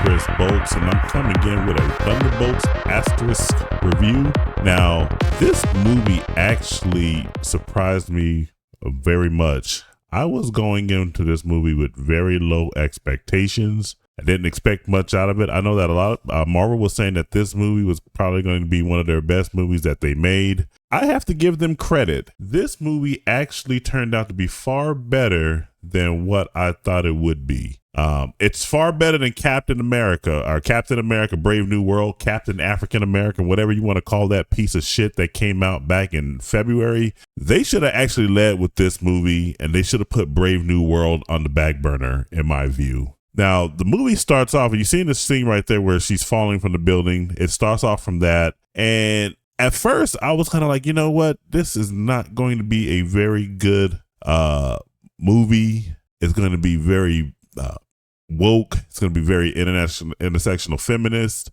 Chris Bolts, and I'm coming in with a Thunderbolts asterisk review. Now, this movie actually surprised me very much. I was going into this movie with very low expectations. I didn't expect much out of it. I know that a lot of Marvel was saying that this movie was probably going to be one of their best movies that they made. I have to give them credit. This movie actually turned out to be far better than what I thought it would be. It's far better than Captain America, or Captain America Brave New World, Captain African American, whatever you want to call that piece of shit that came out back in February. They should have actually led with this movie, and they should have put Brave New World on the back burner, in my view. Now, the movie starts off, and you see this scene right there where she's falling from the building. It starts off from that, and at first, I was kind of like, you know what? This is not going to be a very good movie. It's going to be very woke. It's going to be very intersectional feminist,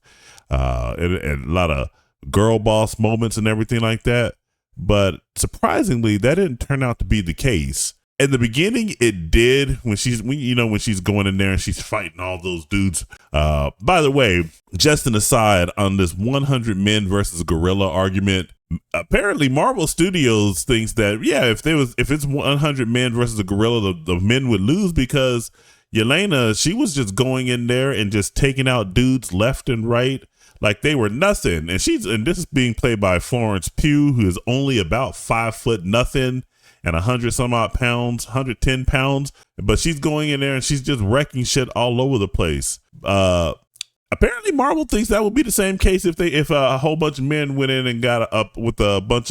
and a lot of girl boss moments and everything like that. But surprisingly, that didn't turn out to be the case. In the beginning, it did when she's going in there and she's fighting all those dudes. By the way, just an aside on this 100 men versus gorilla argument. Apparently, Marvel Studios thinks that if it's 100 men versus a gorilla, the men would lose because Yelena, she was just going in there and just taking out dudes left and right like they were nothing. And this is being played by Florence Pugh, who is only about 5 foot nothing. And 100 some odd pounds, 110 pounds, but she's going in there and she's just wrecking shit all over the place. Apparently Marvel thinks that would be the same case if a whole bunch of men went in and got up with a bunch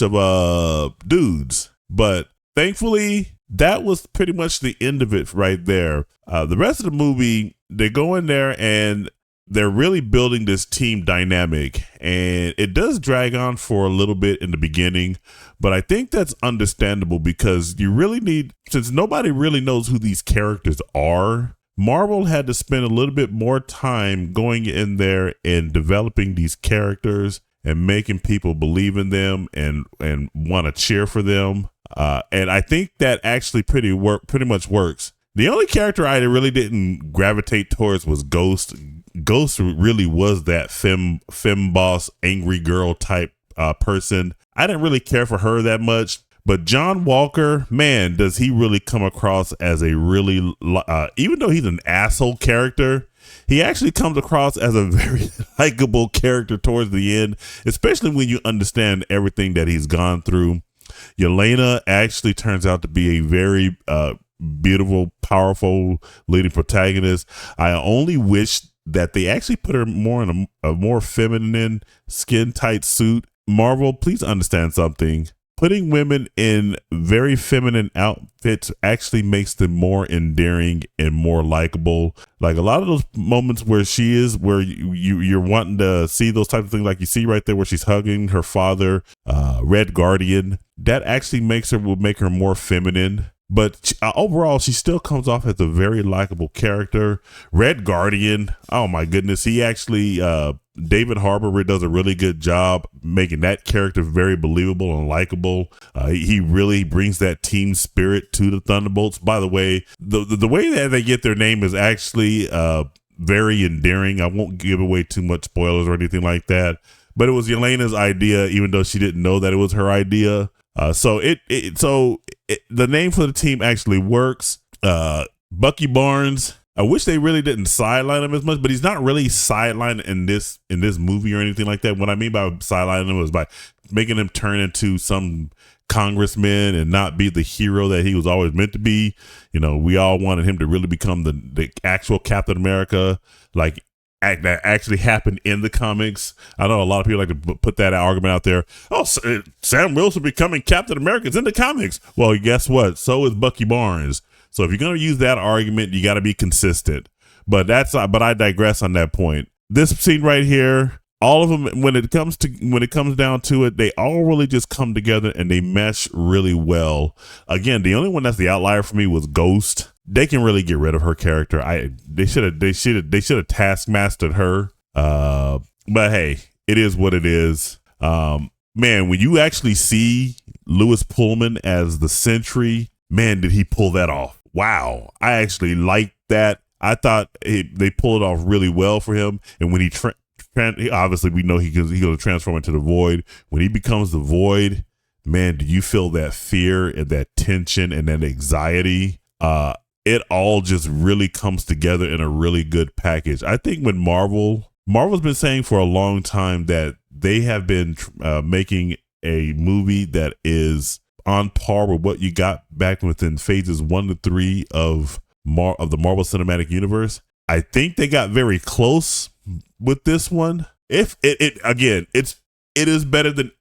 of dudes. But thankfully, that was pretty much the end of it right there. The rest of the movie, they go in there and they're really building this team dynamic, and it does drag on for a little bit in the beginning, but I think that's understandable because you really need, since nobody really knows who these characters are, Marvel had to spend a little bit more time going in there and developing these characters and making people believe in them and want to cheer for them. And I think that actually pretty much works. The only character I really didn't gravitate towards was Ghost. Ghost really was that femme boss, angry girl type person. I didn't really care for her that much, but John Walker, man, does he really come across as a really, even though he's an asshole character, he actually comes across as a very likable character towards the end, especially when you understand everything that he's gone through. Yelena actually turns out to be a very beautiful, powerful leading protagonist. I only wish that they actually put her more in a more feminine, skin tight suit. Marvel, please understand something. Putting women in very feminine outfits actually makes them more endearing and more likable. Like a lot of those moments where you're wanting to see those types of things, like you see right there where she's hugging her father, Red Guardian, that actually will make her more feminine. But overall, she still comes off as a very likable character. Red Guardian, oh my goodness. He actually, David Harbour does a really good job making that character very believable and likable. He really brings that team spirit to the Thunderbolts. By the way, the way that they get their name is actually very endearing. I won't give away too much spoilers or anything like that. But it was Yelena's idea, even though she didn't know that it was her idea. So the name for the team actually works. Bucky Barnes, I wish they really didn't sideline him as much, but he's not really sidelined in this movie or anything like that. What I mean by sidelining him was by making him turn into some congressman and not be the hero that he was always meant to be. You know, we all wanted him to really become the actual Captain America, like that actually happened in the comics. I know a lot of people like to put that argument out there. Oh, Sam Wilson becoming Captain America is in the comics. Well, guess what? So is Bucky Barnes. So if you're going to use that argument, you got to be consistent. But I digress on that point. This scene right here, all of them, when it comes down to it, they all really just come together and they mesh really well. Again, the only one that's the outlier for me was Ghost. They can really get rid of her character. They should have taskmastered her. But hey, it is what it is. Man, when you actually see Lewis Pullman as the Sentry, man, did he pull that off? Wow. I actually liked that. I thought they pulled it off really well for him. And when he obviously we know he's going to transform into the Void. When he becomes the Void, man, do you feel that fear and that tension and that anxiety? It all just really comes together in a really good package. I think when Marvel's been saying for a long time that they have been making a movie that is on par with what you got back within phases 1 to 3 of the Marvel Cinematic Universe. I think they got very close with this one. If it is better than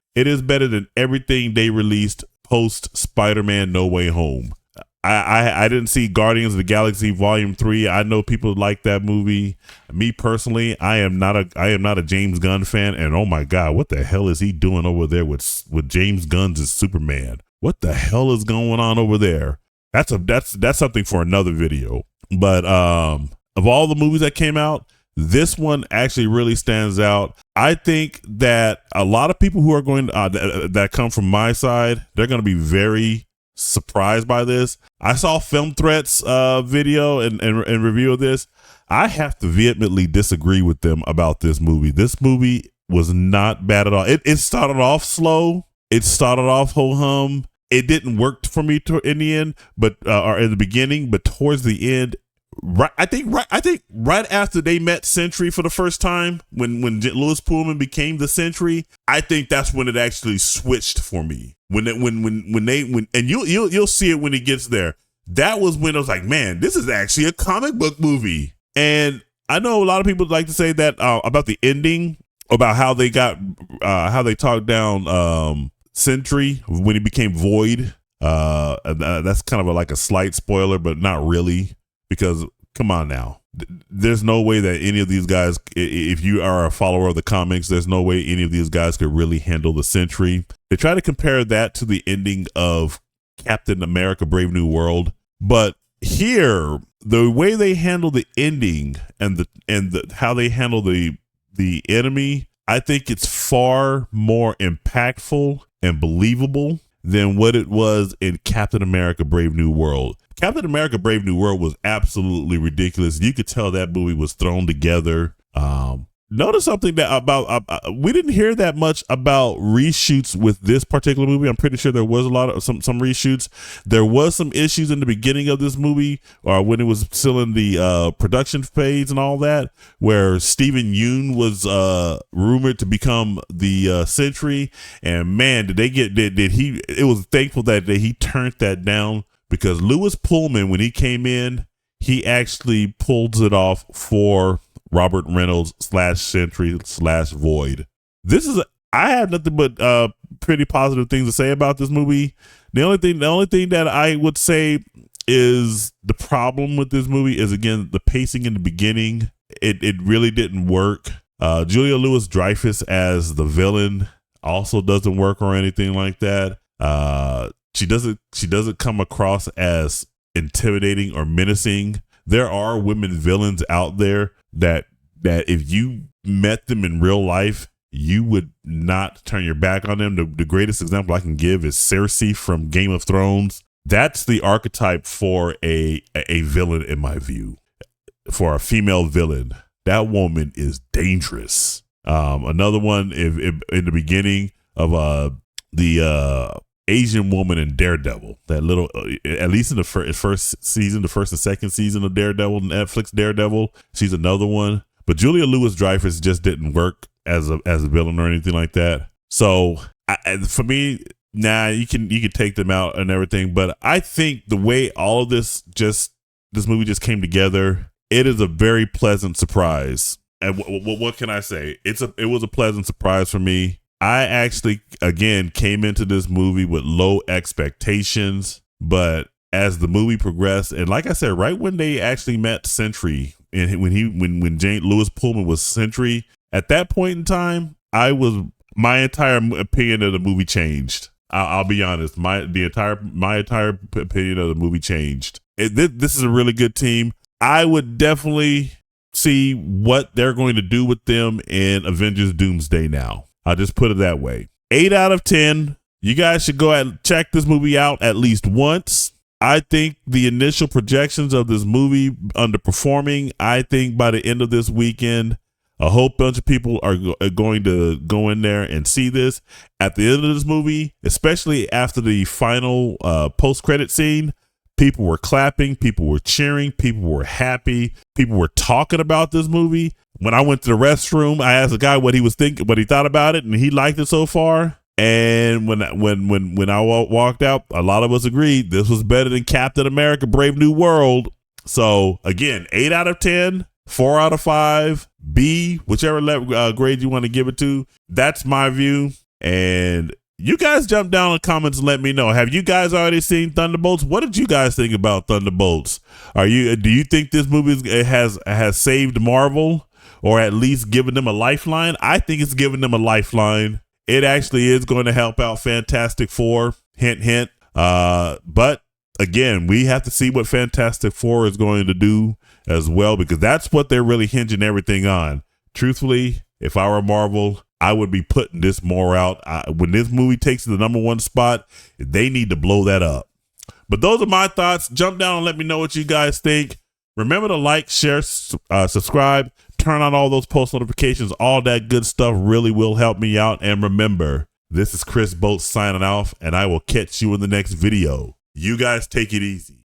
everything they released post Spider-Man No Way Home. I didn't see Guardians of the Galaxy Volume 3. I know people like that movie. Me personally, I am not a James Gunn fan, and oh my God, what the hell is he doing over there with James Gunn's Superman? What the hell is going on over there? That's something for another video. But of all the movies that came out, this one actually really stands out. I think that a lot of people who are going that come from my side, they're going to be very surprised by this. I saw Film Threats video and review of this. I have to vehemently disagree with them about this movie. This movie was not bad at all. It started off slow. It started off ho-hum. It didn't work for me in the end, or in the beginning, but towards the end, I think right after they met Sentry for the first time, when Lewis Pullman became the Sentry, I think that's when it actually switched for me. When you'll see it when it gets there. That was when I was like, man, this is actually a comic book movie. And I know a lot of people like to say that about the ending, about how they talked down Sentry when he became Void. That's kind of like a slight spoiler, but not really, because come on now, there's no way that any of these guys, if you are a follower of the comics, there's no way any of these guys could really handle the Sentry. They try to compare that to the ending of Captain America: Brave New World, but here the way they handle the ending and how they handle the enemy, I think it's far more impactful and believable than what it was in Captain America: Brave New World. Captain America: Brave New World was absolutely ridiculous. You could tell that movie was thrown together. Notice something that about we didn't hear that much about reshoots with this particular movie. I'm pretty sure there was a lot of some reshoots. There was some issues in the beginning of this movie, or when it was still in the production phase and all that, where Stephen Yeun was rumored to become the Sentry. And man, did he? It was thankful that he turned that down, because Lewis Pullman, when he came in, he actually pulled it off for Robert Reynolds /Sentry/Void. I have nothing but pretty positive things to say about this movie. The only thing that I would say is the problem with this movie is, again, the pacing in the beginning. It really didn't work. Julia Louis-Dreyfus as the villain also doesn't work or anything like that. She doesn't come across as intimidating or menacing. There are women villains out there that if you met them in real life, you would not turn your back on them. The greatest example I can give is Cersei from Game of Thrones. That's the archetype for a villain, in my view. For a female villain, that woman is dangerous. Another one, in the beginning of the Asian woman in Daredevil, that little, at least in the first season, the first and second season of Daredevil, Netflix Daredevil, she's another one. But Julia Louis-Dreyfus just didn't work as a villain or anything like that. So for me, you can take them out and everything. But I think the way all of this movie just came together, it is a very pleasant surprise. And what can I say? It was a pleasant surprise for me. I actually, again, came into this movie with low expectations, but as the movie progressed, and like I said, right when they actually met Sentry, and when Lewis Pullman was Sentry, at that point in time, my entire opinion of the movie changed. I'll be honest, my entire opinion of the movie changed. This is a really good team. I would definitely see what they're going to do with them in Avengers Doomsday now. I'll just put it that way. 8 out of 10. You guys should go and check this movie out at least once. I think the initial projections of this movie underperforming. I think by the end of this weekend, a whole bunch of people are going to go in there and see this. At the end of this movie, especially after the final post-credit scene, people were clapping, people were cheering, people were happy, people were talking about this movie. When I went to the restroom, I asked the guy what he was thinking, what he thought about it, and he liked it so far. And when I walked out, a lot of us agreed this was better than Captain America: Brave New World. So again, 8 out of 10, 4 out of 5, B, whichever grade you want to give it to. That's my view. And you guys jump down in the comments and let me know. Have you guys already seen Thunderbolts? What did you guys think about Thunderbolts? Do you think this movie has saved Marvel, or at least given them a lifeline? I think it's given them a lifeline. It actually is going to help out Fantastic Four. Hint, hint. But again, we have to see what Fantastic Four is going to do as well, because that's what they're really hinging everything on. Truthfully, if I were Marvel, I would be putting this more out. When this movie takes the #1 spot, they need to blow that up. But those are my thoughts. Jump down and let me know what you guys think. Remember to like, share, subscribe, turn on all those post notifications. All that good stuff really will help me out. And remember, this is Chris Boltz signing off, and I will catch you in the next video. You guys take it easy.